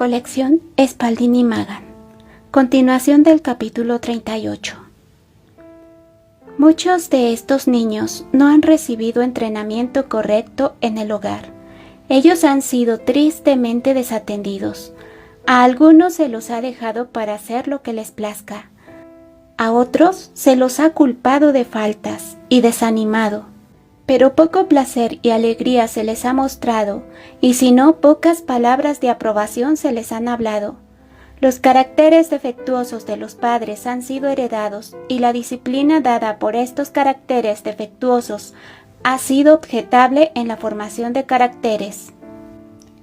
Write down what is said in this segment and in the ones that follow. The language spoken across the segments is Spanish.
Colección Spalding y Magan. Continuación del capítulo 38. Muchos de estos niños no han recibido entrenamiento correcto en el hogar. Ellos han sido tristemente desatendidos. A algunos se los ha dejado para hacer lo que les plazca. A otros se los ha culpado de faltas y desanimado. Pero poco placer y alegría se les ha mostrado, y si no, pocas palabras de aprobación se les han hablado. Los caracteres defectuosos de los padres han sido heredados, y la disciplina dada por estos caracteres defectuosos ha sido objetable en la formación de caracteres.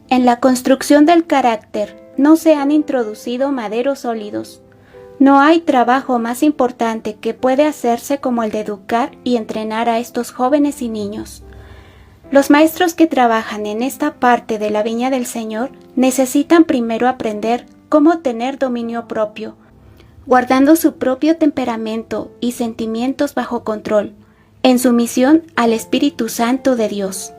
En la construcción del carácter no se han introducido maderos sólidos. No hay trabajo más importante que puede hacerse como el de educar y entrenar a estos jóvenes y niños. Los maestros que trabajan en esta parte de la viña del Señor necesitan primero aprender cómo tener dominio propio, guardando su propio temperamento y sentimientos bajo control, en sumisión al Espíritu Santo de Dios.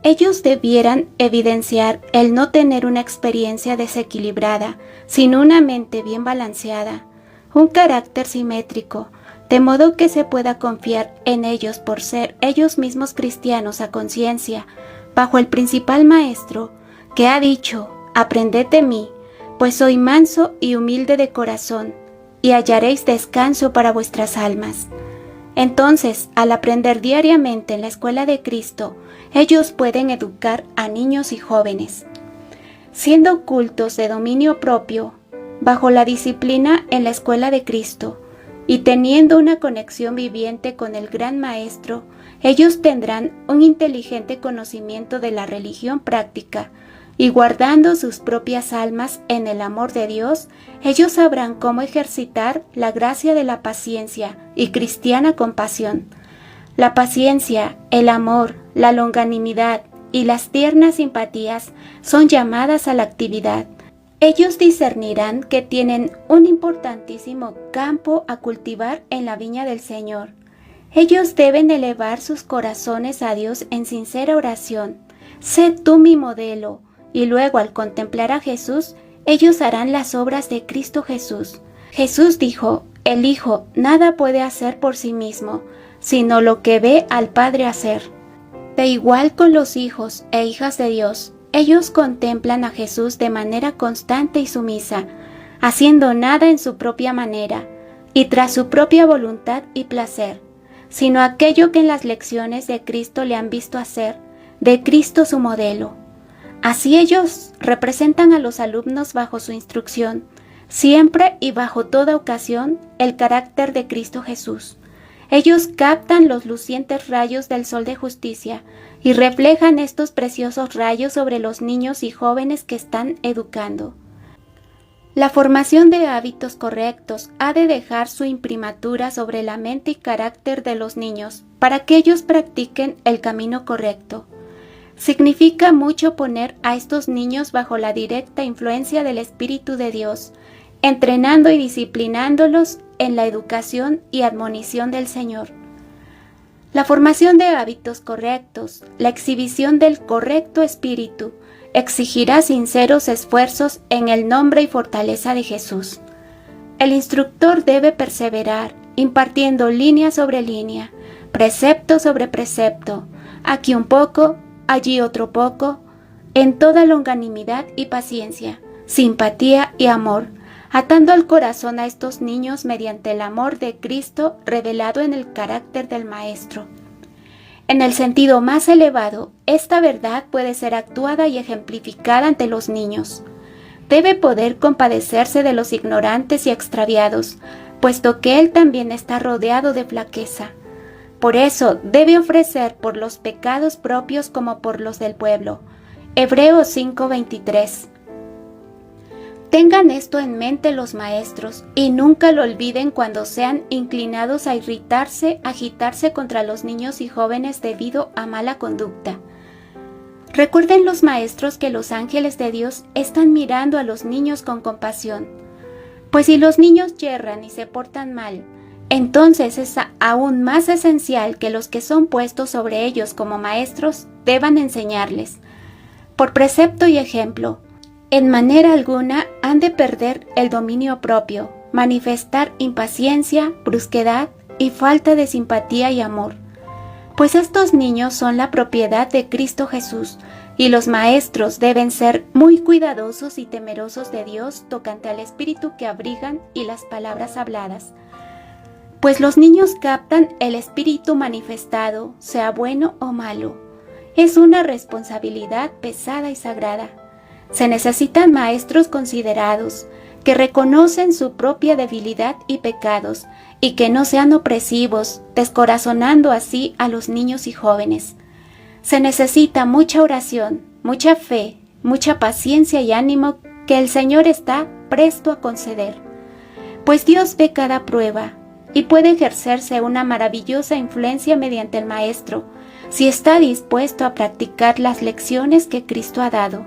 Ellos debieran evidenciar el no tener una experiencia desequilibrada, sino una mente bien balanceada, un carácter simétrico, de modo que se pueda confiar en ellos por ser ellos mismos cristianos a conciencia, bajo el principal maestro, que ha dicho: «Aprended de mí, pues soy manso y humilde de corazón, y hallaréis descanso para vuestras almas». Entonces, al aprender diariamente en la escuela de Cristo, ellos pueden educar a niños y jóvenes, siendo cultos de dominio propio, bajo la disciplina en la escuela de Cristo, y teniendo una conexión viviente con el Gran Maestro. Ellos tendrán un inteligente conocimiento de la religión práctica, y guardando sus propias almas en el amor de Dios, ellos sabrán cómo ejercitar la gracia de la paciencia y cristiana compasión. La paciencia, el amor, la longanimidad y las tiernas simpatías son llamadas a la actividad. Ellos discernirán que tienen un importantísimo campo a cultivar en la viña del Señor. Ellos deben elevar sus corazones a Dios en sincera oración. Sé tú mi modelo. Y luego, al contemplar a Jesús, ellos harán las obras de Cristo Jesús. Jesús dijo: «El Hijo nada puede hacer por sí mismo, sino lo que ve al Padre hacer». De igual con los hijos e hijas de Dios, ellos contemplan a Jesús de manera constante y sumisa, haciendo nada en su propia manera y tras su propia voluntad y placer, sino aquello que en las lecciones de Cristo le han visto hacer, de Cristo su modelo. Así ellos representan a los alumnos bajo su instrucción, siempre y bajo toda ocasión, el carácter de Cristo Jesús. Ellos captan los lucientes rayos del sol de justicia y reflejan estos preciosos rayos sobre los niños y jóvenes que están educando. La formación de hábitos correctos ha de dejar su imprimatura sobre la mente y carácter de los niños para que ellos practiquen el camino correcto. Significa mucho poner a estos niños bajo la directa influencia del Espíritu de Dios, entrenando y disciplinándolos en la educación y admonición del Señor. La formación de hábitos correctos, la exhibición del correcto espíritu, exigirá sinceros esfuerzos en el nombre y fortaleza de Jesús. El instructor debe perseverar, impartiendo línea sobre línea, precepto sobre precepto, aquí un poco, allí otro poco, en toda longanimidad y paciencia, simpatía y amor, atando al corazón a estos niños mediante el amor de Cristo revelado en el carácter del Maestro. En el sentido más elevado, esta verdad puede ser actuada y ejemplificada ante los niños. Debe poder compadecerse de los ignorantes y extraviados, puesto que él también está rodeado de flaqueza. Por eso debe ofrecer por los pecados propios como por los del pueblo. Hebreos 5:23. Tengan esto en mente los maestros y nunca lo olviden cuando sean inclinados a irritarse, agitarse contra los niños y jóvenes debido a mala conducta. Recuerden los maestros que los ángeles de Dios están mirando a los niños con compasión. Pues si los niños yerran y se portan mal, entonces es aún más esencial que los que son puestos sobre ellos como maestros deban enseñarles, por precepto y ejemplo, En manera alguna han de perder el dominio propio, manifestar impaciencia, brusquedad y falta de simpatía y amor. Pues estos niños son la propiedad de Cristo Jesús, y los maestros deben ser muy cuidadosos y temerosos de Dios tocante al espíritu que abrigan y las palabras habladas. Pues los niños captan el espíritu manifestado, sea bueno o malo. Es una responsabilidad pesada y sagrada. Se necesitan maestros considerados, que reconocen su propia debilidad y pecados, y que no sean opresivos, descorazonando así a los niños y jóvenes. Se necesita mucha oración, mucha fe, mucha paciencia y ánimo que el Señor está presto a conceder. Pues Dios ve cada prueba, y puede ejercerse una maravillosa influencia mediante el maestro, si está dispuesto a practicar las lecciones que Cristo ha dado.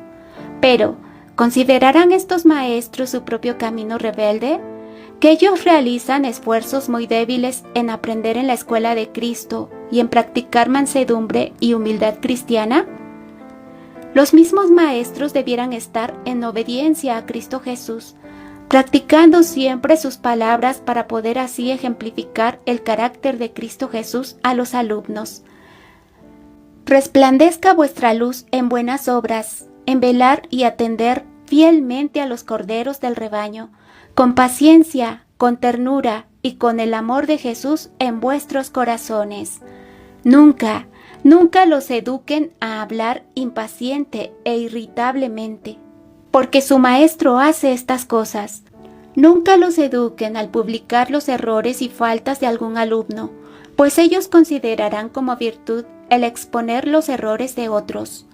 Pero, ¿considerarán estos maestros su propio camino rebelde? ¿Que ellos realizan esfuerzos muy débiles en aprender en la escuela de Cristo y en practicar mansedumbre y humildad cristiana? Los mismos maestros debieran estar en obediencia a Cristo Jesús, practicando siempre sus palabras para poder así ejemplificar el carácter de Cristo Jesús a los alumnos. Resplandezca vuestra luz en buenas obras, en velar y atender fielmente a los corderos del rebaño, con paciencia, con ternura y con el amor de Jesús en vuestros corazones. Nunca, nunca los eduquen a hablar impaciente e irritablemente, porque su maestro hace estas cosas. Nunca los eduquen al publicar los errores y faltas de algún alumno, pues ellos considerarán como virtud el exponer los errores de otros.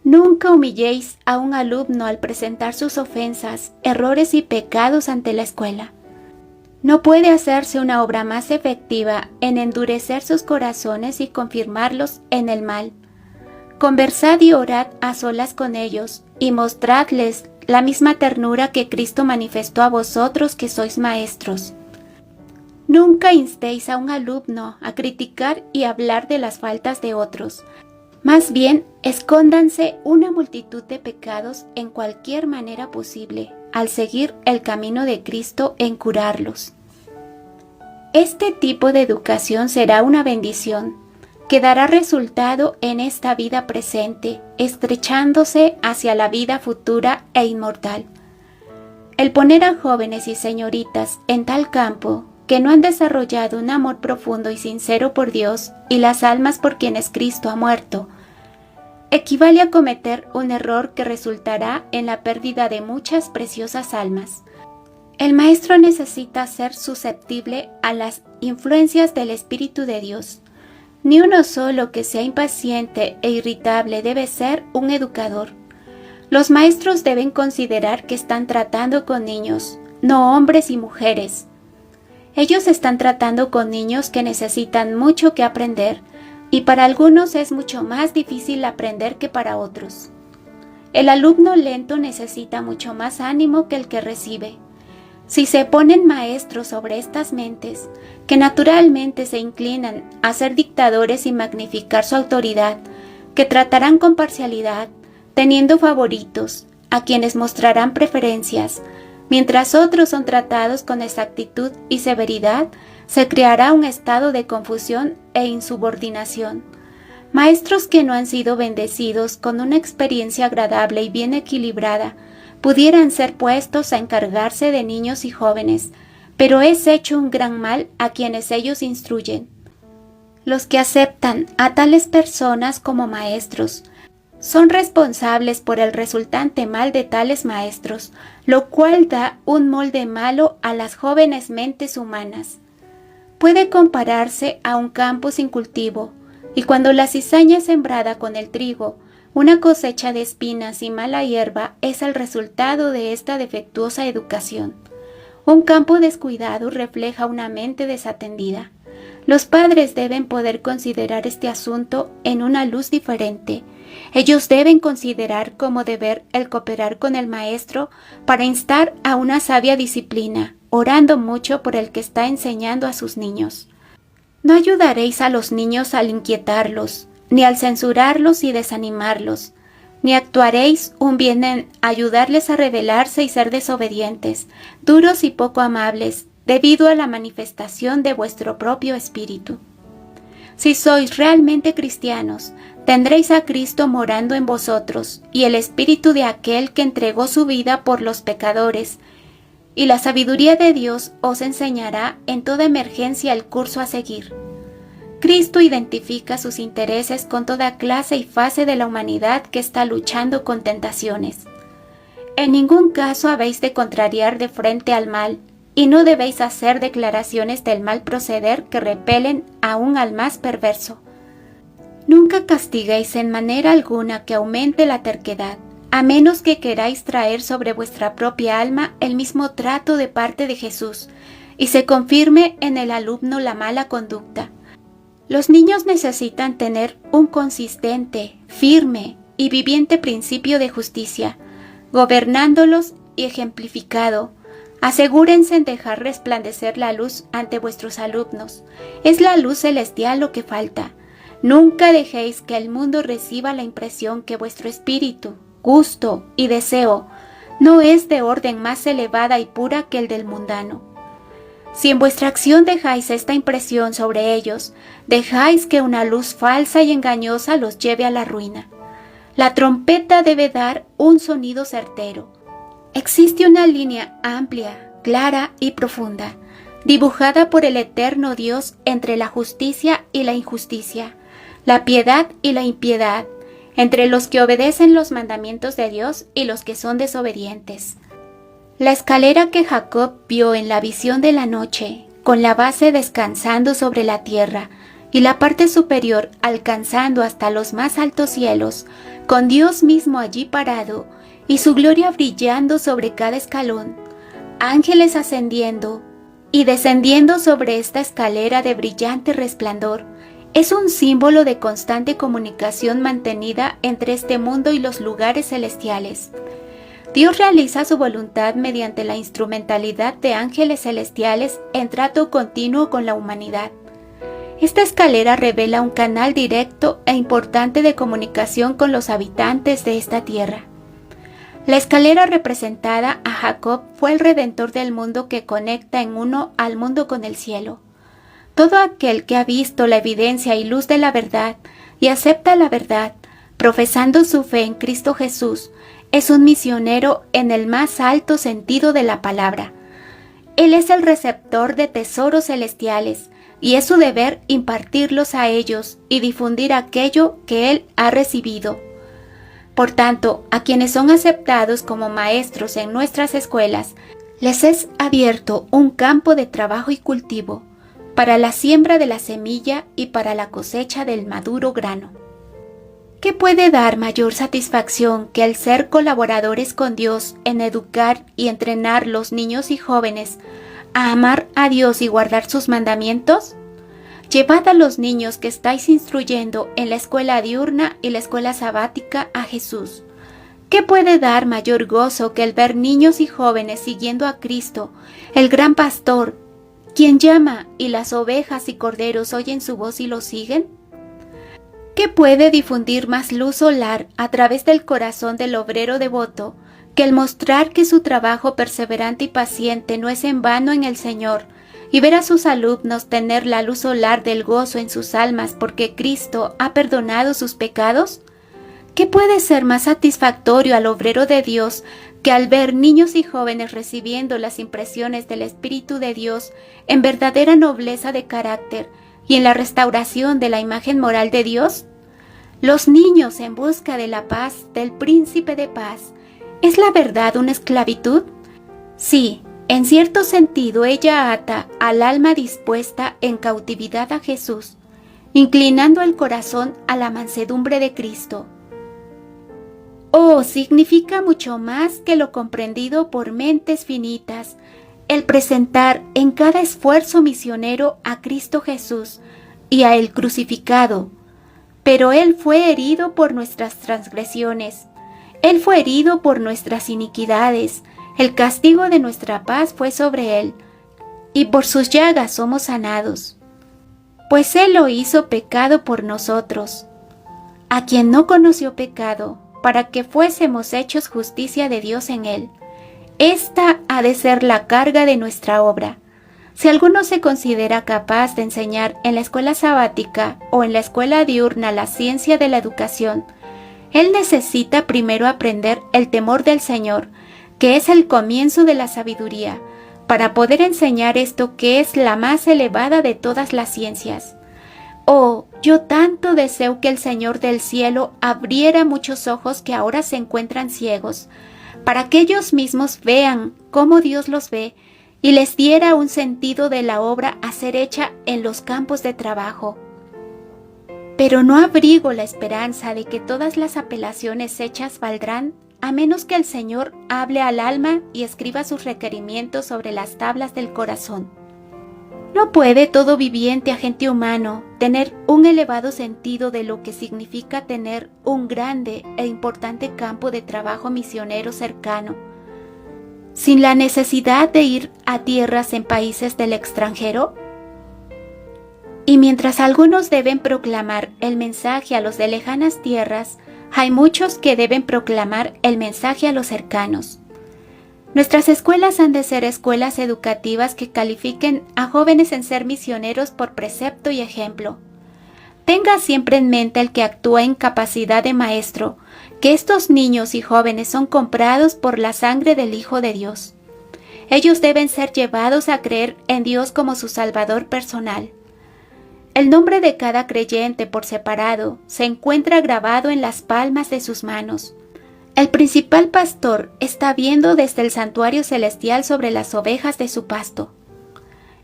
Nunca humilléis a un alumno al presentar sus ofensas, errores y pecados ante la escuela. No puede hacerse una obra más efectiva en endurecer sus corazones y confirmarlos en el mal. Conversad y orad a solas con ellos, y mostradles la misma ternura que Cristo manifestó a vosotros que sois maestros. Nunca instéis a un alumno a criticar y hablar de las faltas de otros. Más bien, escóndanse una multitud de pecados en cualquier manera posible, al seguir el camino de Cristo en curarlos. Este tipo de educación será una bendición, que dará resultado en esta vida presente, estrechándose hacia la vida futura e inmortal. El poner a jóvenes y señoritas en tal campo, que no han desarrollado un amor profundo y sincero por Dios y las almas por quienes Cristo ha muerto, equivale a cometer un error que resultará en la pérdida de muchas preciosas almas. El maestro necesita ser susceptible a las influencias del Espíritu de Dios. Ni uno solo que sea impaciente e irritable debe ser un educador. Los maestros deben considerar que están tratando con niños, no hombres y mujeres. Ellos están tratando con niños que necesitan mucho que aprender, y para algunos es mucho más difícil aprender que para otros. El alumno lento necesita mucho más ánimo que el que recibe. Si se ponen maestros sobre estas mentes, que naturalmente se inclinan a ser dictadores y magnificar su autoridad, que tratarán con parcialidad, teniendo favoritos, a quienes mostrarán preferencias, mientras otros son tratados con exactitud y severidad, se creará un estado de confusión e insubordinación. Maestros que no han sido bendecidos con una experiencia agradable y bien equilibrada, pudieran ser puestos a encargarse de niños y jóvenes, pero es hecho un gran mal a quienes ellos instruyen. Los que aceptan a tales personas como maestros son responsables por el resultante mal de tales maestros, lo cual da un molde malo a las jóvenes mentes humanas. Puede compararse a un campo sin cultivo, y cuando la cizaña es sembrada con el trigo, una cosecha de espinas y mala hierba es el resultado de esta defectuosa educación. Un campo descuidado refleja una mente desatendida. Los padres deben poder considerar este asunto en una luz diferente. Ellos deben considerar como deber el cooperar con el maestro para instar a una sabia disciplina, orando mucho por el que está enseñando a sus niños. No ayudaréis a los niños al inquietarlos, ni al censurarlos y desanimarlos. ni actuaréis un bien en ayudarles a rebelarse y ser desobedientes, duros y poco amables, debido a la manifestación de vuestro propio espíritu. Si sois realmente cristianos, tendréis a Cristo morando en vosotros, y el espíritu de aquel que entregó su vida por los pecadores, y la sabiduría de Dios os enseñará en toda emergencia el curso a seguir. Cristo identifica sus intereses con toda clase y fase de la humanidad que está luchando con tentaciones. En ningún caso habéis de contrariar de frente al mal, y no debéis hacer declaraciones del mal proceder que repelen aún al más perverso. Nunca castiguéis en manera alguna que aumente la terquedad, a menos que queráis traer sobre vuestra propia alma el mismo trato de parte de Jesús, y se confirme en el alumno la mala conducta. Los niños necesitan tener un consistente, firme y viviente principio de justicia, gobernándolos y ejemplificado. Asegúrense en dejar resplandecer la luz ante vuestros alumnos. Es la luz celestial lo que falta. Nunca dejéis que el mundo reciba la impresión que vuestro espíritu, gusto y deseo no es de orden más elevada y pura que el del mundano. Si en vuestra acción dejáis esta impresión sobre ellos, dejáis que una luz falsa y engañosa los lleve a la ruina. La trompeta debe dar un sonido certero. Existe una línea amplia, clara y profunda, dibujada por el eterno Dios entre la justicia y la injusticia, la piedad y la impiedad, entre los que obedecen los mandamientos de Dios y los que son desobedientes. La escalera que Jacob vio en la visión de la noche, con la base descansando sobre la tierra y la parte superior alcanzando hasta los más altos cielos, con Dios mismo allí parado y su gloria brillando sobre cada escalón, ángeles ascendiendo y descendiendo sobre esta escalera de brillante resplandor, es un símbolo de constante comunicación mantenida entre este mundo y los lugares celestiales. Dios realiza su voluntad mediante la instrumentalidad de ángeles celestiales en trato continuo con la humanidad. Esta escalera revela un canal directo e importante de comunicación con los habitantes de esta tierra. La escalera representada a Jacob fue el redentor del mundo que conecta en uno al mundo con el cielo. Todo aquel que ha visto la evidencia y luz de la verdad y acepta la verdad, profesando su fe en Cristo Jesús, es un misionero en el más alto sentido de la palabra. Él es el receptor de tesoros celestiales y es su deber impartirlos a ellos y difundir aquello que él ha recibido. Por tanto, a quienes son aceptados como maestros en nuestras escuelas, les es abierto un campo de trabajo y cultivo para la siembra de la semilla y para la cosecha del maduro grano. ¿Qué puede dar mayor satisfacción que el ser colaboradores con Dios en educar y entrenar los niños y jóvenes a amar a Dios y guardar sus mandamientos? Llevad a los niños que estáis instruyendo en la escuela diurna y la escuela sabática a Jesús. ¿Qué puede dar mayor gozo que el ver niños y jóvenes siguiendo a Cristo, el gran pastor, quien llama y las ovejas y corderos oyen su voz y lo siguen? ¿Qué puede difundir más luz solar a través del corazón del obrero devoto que el mostrar que su trabajo perseverante y paciente no es en vano en el Señor, y ver a sus alumnos tener la luz solar del gozo en sus almas porque Cristo ha perdonado sus pecados? ¿Qué puede ser más satisfactorio al obrero de Dios que al ver niños y jóvenes recibiendo las impresiones del Espíritu de Dios en verdadera nobleza de carácter y en la restauración de la imagen moral de Dios? Los niños en busca de la paz del Príncipe de Paz. ¿Es la verdad una esclavitud? Sí. En cierto sentido, ella ata al alma dispuesta en cautividad a Jesús, inclinando el corazón a la mansedumbre de Cristo. Oh, significa mucho más que lo comprendido por mentes finitas, el presentar en cada esfuerzo misionero a Cristo Jesús y a Él crucificado. Pero Él fue herido por nuestras transgresiones, Él fue herido por nuestras iniquidades. El castigo de nuestra paz fue sobre Él, y por sus llagas somos sanados. Pues Él lo hizo pecado por nosotros, a quien no conoció pecado, para que fuésemos hechos justicia de Dios en él. Esta ha de ser la carga de nuestra obra. Si alguno se considera capaz de enseñar en la escuela sabática o en la escuela diurna la ciencia de la educación, él necesita primero aprender el temor del Señor, que es el comienzo de la sabiduría, para poder enseñar esto que es la más elevada de todas las ciencias. Oh, yo tanto deseo que el Señor del cielo abriera muchos ojos que ahora se encuentran ciegos, para que ellos mismos vean cómo Dios los ve y les diera un sentido de la obra a ser hecha en los campos de trabajo. Pero no abrigo la esperanza de que todas las apelaciones hechas valdrán a menos que el Señor hable al alma y escriba sus requerimientos sobre las tablas del corazón. No puede todo viviente agente humano tener un elevado sentido de lo que significa tener un grande e importante campo de trabajo misionero cercano, sin la necesidad de ir a tierras en países del extranjero. Y mientras algunos deben proclamar el mensaje a los de lejanas tierras, hay muchos que deben proclamar el mensaje a los cercanos. Nuestras escuelas han de ser escuelas educativas que califiquen a jóvenes en ser misioneros por precepto y ejemplo. Tenga siempre en mente el que actúa en capacidad de maestro, que estos niños y jóvenes son comprados por la sangre del Hijo de Dios. Ellos deben ser llevados a creer en Dios como su Salvador personal. El nombre de cada creyente por separado se encuentra grabado en las palmas de sus manos. El principal pastor está viendo desde el santuario celestial sobre las ovejas de su pasto.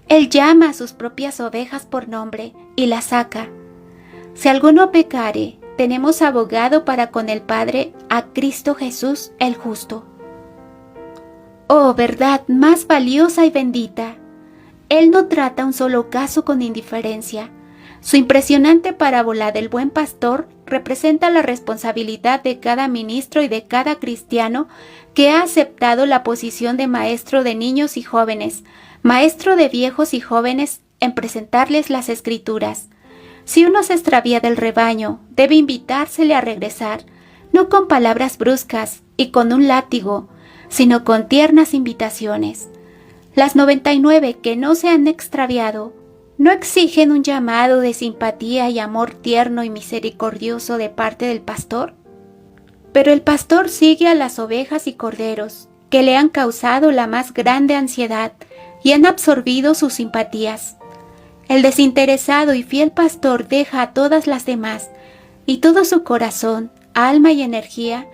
Él llama a sus propias ovejas por nombre y las saca. Si alguno pecare, tenemos abogado para con el Padre a Cristo Jesús el justo. Oh, verdad más valiosa y bendita. Él no trata un solo caso con indiferencia. Su impresionante parábola del buen pastor representa la responsabilidad de cada ministro y de cada cristiano que ha aceptado la posición de maestro de niños y jóvenes, maestro de viejos y jóvenes en presentarles las Escrituras. Si uno se extravía del rebaño, debe invitársele a regresar, no con palabras bruscas y con un látigo, sino con tiernas invitaciones. Las 99 que no se han extraviado no exigen un llamado de simpatía y amor tierno y misericordioso de parte del pastor. Pero el pastor sigue a las ovejas y corderos que le han causado la más grande ansiedad y han absorbido sus simpatías. El desinteresado y fiel pastor deja a todas las demás y todo su corazón, alma y energía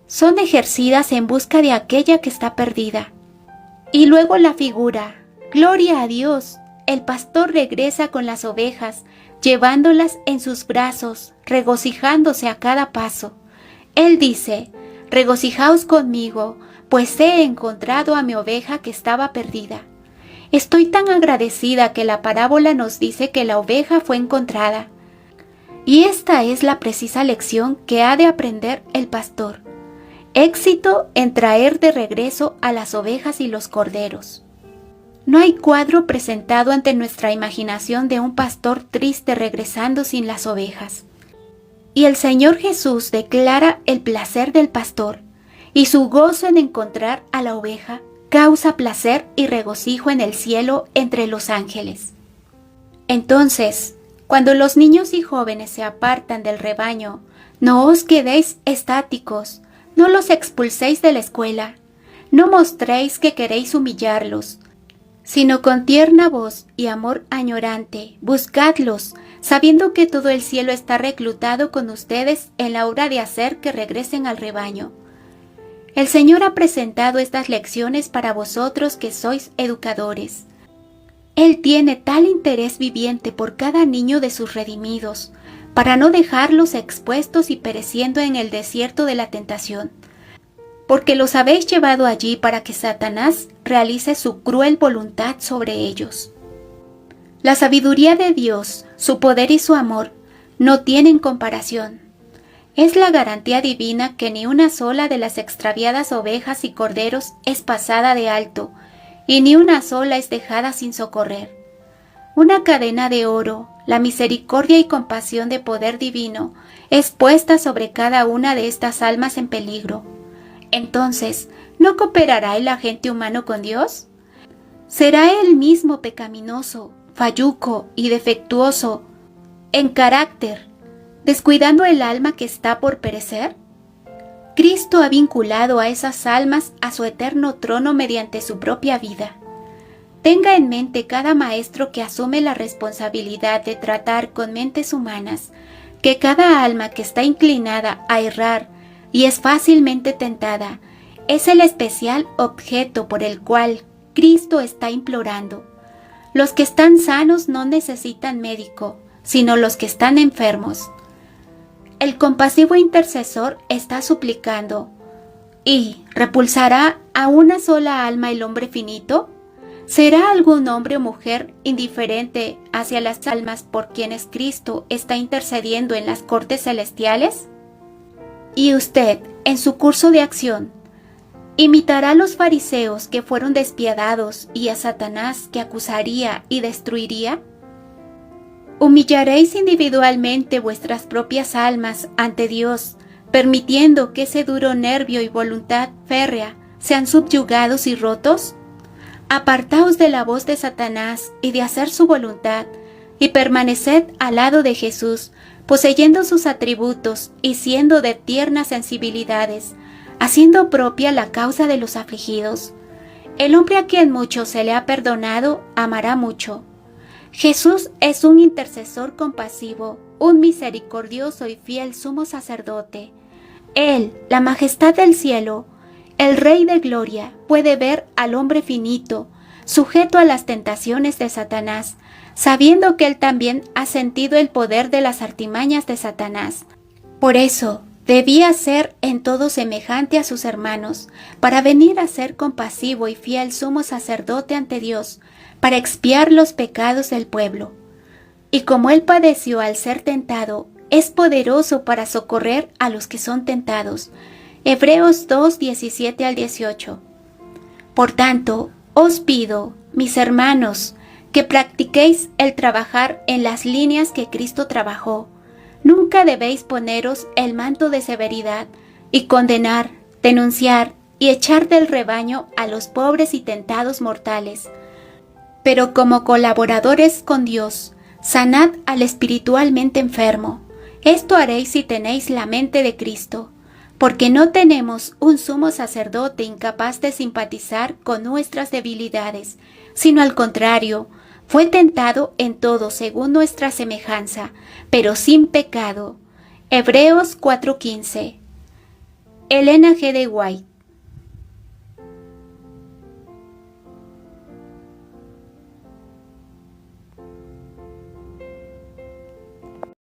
son ejercidas en busca de aquella que está perdida. Y luego la figura, gloria a Dios. El pastor regresa con las ovejas, llevándolas en sus brazos, regocijándose a cada paso. Él dice, regocijaos conmigo, pues he encontrado a mi oveja que estaba perdida. Estoy tan agradecida que la parábola nos dice que la oveja fue encontrada. Y esta es la precisa lección que ha de aprender el pastor. Éxito en traer de regreso a las ovejas y los corderos. No hay cuadro presentado ante nuestra imaginación de un pastor triste regresando sin las ovejas. Y el Señor Jesús declara el placer del pastor, y su gozo en encontrar a la oveja causa placer y regocijo en el cielo entre los ángeles. Entonces, cuando los niños y jóvenes se apartan del rebaño, no os quedéis estáticos, no los expulséis de la escuela, no mostréis que queréis humillarlos, sino con tierna voz y amor añorante, buscadlos, sabiendo que todo el cielo está reclutado con ustedes en la obra de hacer que regresen al rebaño. El Señor ha presentado estas lecciones para vosotros que sois educadores. Él tiene tal interés viviente por cada niño de sus redimidos, para no dejarlos expuestos y pereciendo en el desierto de la tentación. Porque los habéis llevado allí para que Satanás realice su cruel voluntad sobre ellos. La sabiduría de Dios, su poder y su amor, no tienen comparación. Es la garantía divina que ni una sola de las extraviadas ovejas y corderos es pasada de alto, y ni una sola es dejada sin socorrer. Una cadena de oro, la misericordia y compasión de poder divino, es puesta sobre cada una de estas almas en peligro. Entonces, ¿no cooperará el agente humano con Dios? ¿Será él mismo pecaminoso, falluco y defectuoso en carácter, descuidando el alma que está por perecer? Cristo ha vinculado a esas almas a su eterno trono mediante su propia vida. Tenga en mente cada maestro que asume la responsabilidad de tratar con mentes humanas, que cada alma que está inclinada a errar y es fácilmente tentada, es el especial objeto por el cual Cristo está implorando. Los que están sanos no necesitan médico, sino los que están enfermos. El compasivo intercesor está suplicando, ¿y repulsará a una sola alma el hombre finito? ¿Será algún hombre o mujer indiferente hacia las almas por quienes Cristo está intercediendo en las cortes celestiales? Y usted, en su curso de acción, ¿imitará a los fariseos que fueron despiadados y a Satanás que acusaría y destruiría? ¿Humillaréis individualmente vuestras propias almas ante Dios, permitiendo que ese duro nervio y voluntad férrea sean subyugados y rotos? Apartaos de la voz de Satanás y de hacer su voluntad, y permaneced al lado de Jesús, poseyendo sus atributos y siendo de tiernas sensibilidades, haciendo propia la causa de los afligidos. El hombre a quien mucho se le ha perdonado, amará mucho. Jesús es un intercesor compasivo, un misericordioso y fiel sumo sacerdote. Él, la majestad del cielo, el Rey de gloria, puede ver al hombre finito, sujeto a las tentaciones de Satanás, sabiendo que él también ha sentido el poder de las artimañas de Satanás. Por eso, debía ser en todo semejante a sus hermanos, para venir a ser compasivo y fiel sumo sacerdote ante Dios, para expiar los pecados del pueblo. Y como él padeció al ser tentado, es poderoso para socorrer a los que son tentados. Hebreos 2, 17 al 18. Por tanto, os pido, mis hermanos, que practiquéis el trabajar en las líneas que Cristo trabajó. Nunca debéis poneros el manto de severidad y condenar, denunciar y echar del rebaño a los pobres y tentados mortales. Pero como colaboradores con Dios, sanad al espiritualmente enfermo. Esto haréis si tenéis la mente de Cristo, porque no tenemos un sumo sacerdote incapaz de simpatizar con nuestras debilidades, sino al contrario, fue tentado en todo según nuestra semejanza, pero sin pecado. Hebreos 4:15. Elena G. de White.